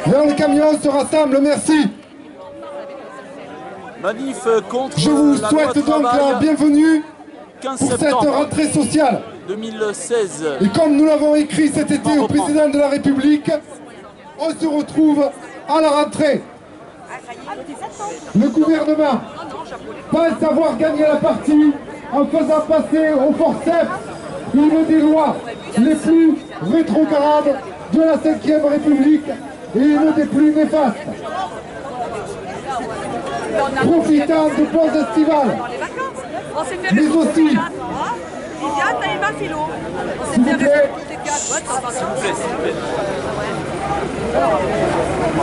Vers le camion se rassemble, merci. Manif contre Je vous la souhaite loi donc la travail, bienvenue 15 pour cette septembre rentrée sociale. 2016. Et comme nous l'avons écrit cet été au président de la République, on se retrouve à la rentrée. Le gouvernement pense avoir gagné la partie en faisant passer au forceps une des lois les plus rétrogrades de la Ve République et une des plus néfastes. Profitant de pauses estivales, mais aussi, s'il vous plaît,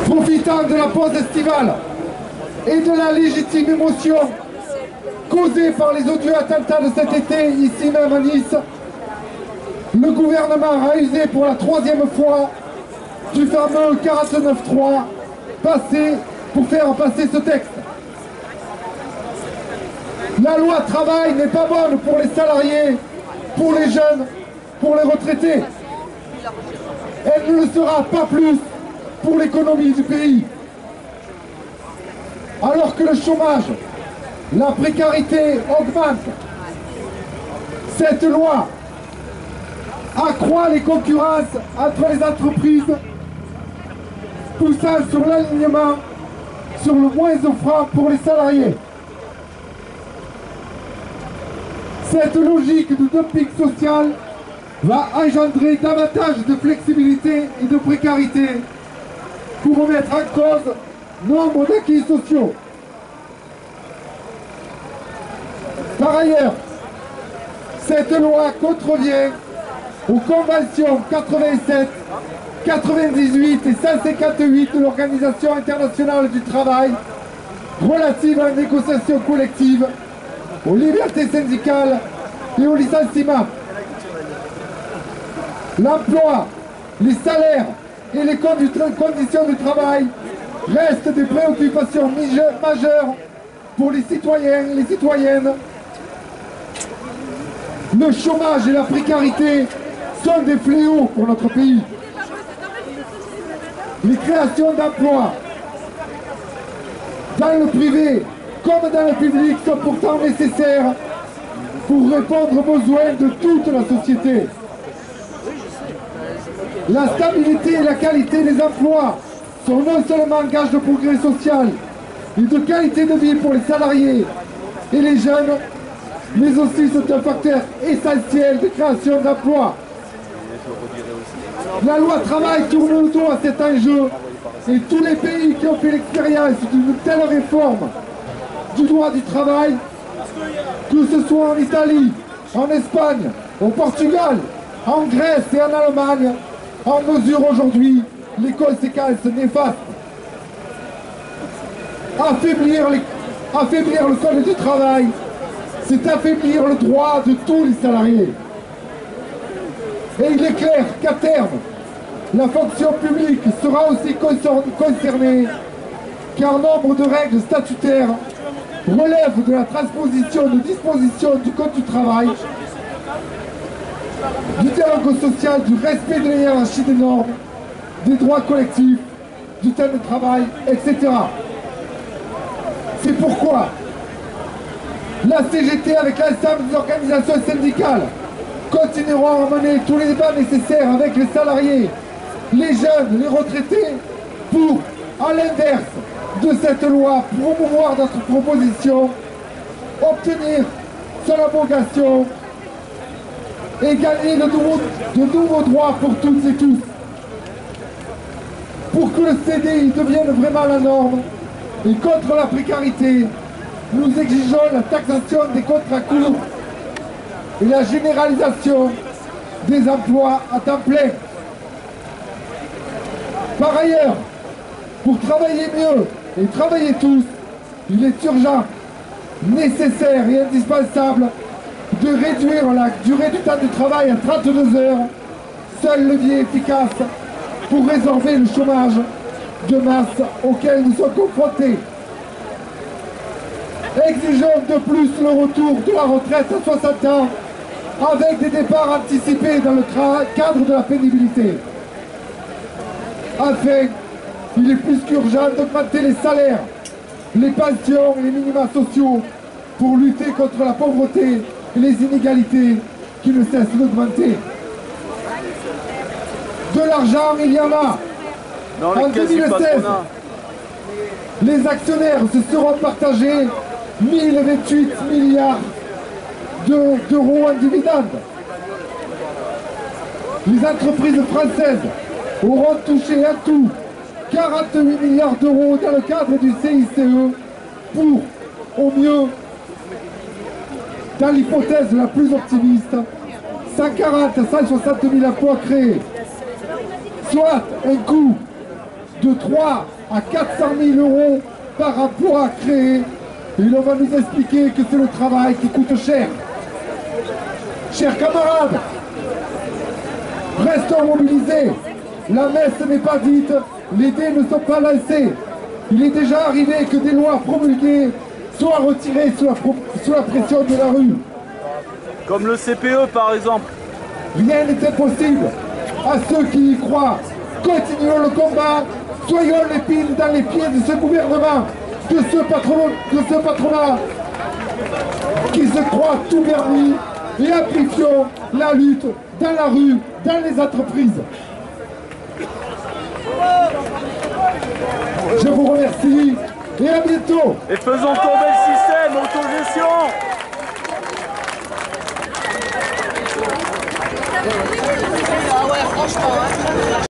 profitant de la pause estivale et de la légitime émotion causée par les odieux attentats de cet été, ici même à Nice, le gouvernement a usé pour la 3e fois du fameux 49.3 passé pour faire passer ce texte. La loi travail n'est pas bonne pour les salariés, pour les jeunes, pour les retraités. Elle ne le sera pas plus pour l'économie du pays. Alors que le chômage, la précarité augmente, cette loi accroît les concurrences entre les entreprises, poussant sur l'alignement sur le moins offrant pour les salariés. Cette logique de dumping social va engendrer davantage de flexibilité et de précarité pour remettre en cause nombre d'acquis sociaux. Par ailleurs, cette loi contrevient aux conventions 87, 98 et 158 de l'Organisation internationale du travail relatives à la négociation collective, aux libertés syndicales et au licenciement. L'emploi, les salaires et les conditions du travail restent des préoccupations majeures pour les citoyens et les citoyennes. Le chômage et la précarité sont des fléaux pour notre pays. Les créations d'emplois dans le privé comme dans le public sont pourtant nécessaires pour répondre aux besoins de toute la société. La stabilité et la qualité des emplois sont non seulement gage de progrès social et de qualité de vie pour les salariés et les jeunes, mais aussi c'est un facteur essentiel de création d'emplois. La loi travail tourne le dos à cet enjeu et tous les pays qui ont fait l'expérience d'une telle réforme du droit du travail, que ce soit en Italie, en Espagne, au Portugal, en Grèce et en Allemagne, en mesure aujourd'hui les conséquences néfastes. Affaiblir le code du travail, c'est affaiblir le droit de tous les salariés. Et il est clair qu'à terme, la fonction publique sera aussi concernée, car nombre de règles statutaires relèvent de la transposition de dispositions du Code du travail, du dialogue social, du respect de la hiérarchie des normes, des droits collectifs, du temps de travail, etc. C'est pourquoi la CGT, avec l'ensemble des organisations syndicales, continueront à mener tous les débats nécessaires avec les salariés, les jeunes, les retraités, pour, à l'inverse de cette loi, promouvoir notre proposition, obtenir son abrogation et gagner de nouveaux droits pour toutes et tous. Pour que le CDI devienne vraiment la norme et contre la précarité, nous exigeons la taxation des contrats courts et la généralisation des emplois à temps plein. Par ailleurs, pour travailler mieux et travailler tous, il est urgent, nécessaire et indispensable de réduire la durée du temps de travail à 32 heures, seul levier efficace pour résorber le chômage de masse auquel nous sommes confrontés. Exigeons de plus le retour de la retraite à 60 ans avec des départs anticipés dans le cadre de la pénibilité. Enfin, Il est plus qu'urgent d'augmenter les salaires, les pensions et les minima sociaux pour lutter contre la pauvreté et les inégalités qui ne cessent d'augmenter. De l'argent, il y en a. En 2016, les actionnaires se seront partagés 1028 milliards d'euros en dividendes. Les entreprises françaises auront touché un tout 48 milliards d'euros dans le cadre du CICE pour, au mieux, dans l'hypothèse la plus optimiste, 140 à 160 000 emplois créés, soit un coût de 3 à 400 000 euros par emploi créé. Et l'on va nous expliquer que c'est le travail qui coûte cher. Chers camarades, restons mobilisés. La messe n'est pas dite, les dés ne sont pas lancés. Il est déjà arrivé que des lois promulguées soient retirées sous la pression de la rue. Comme le CPE par exemple. Rien n'est impossible à ceux qui y croient. Continuons le combat, soyons l'épine dans les pieds de ce gouvernement, de ce patronat qui se croit tout permis, et amplifions la lutte dans la rue, dans les entreprises. Je vous remercie et à bientôt. Et faisons tomber le système, autogestion. Ah ouais, franchement, hein.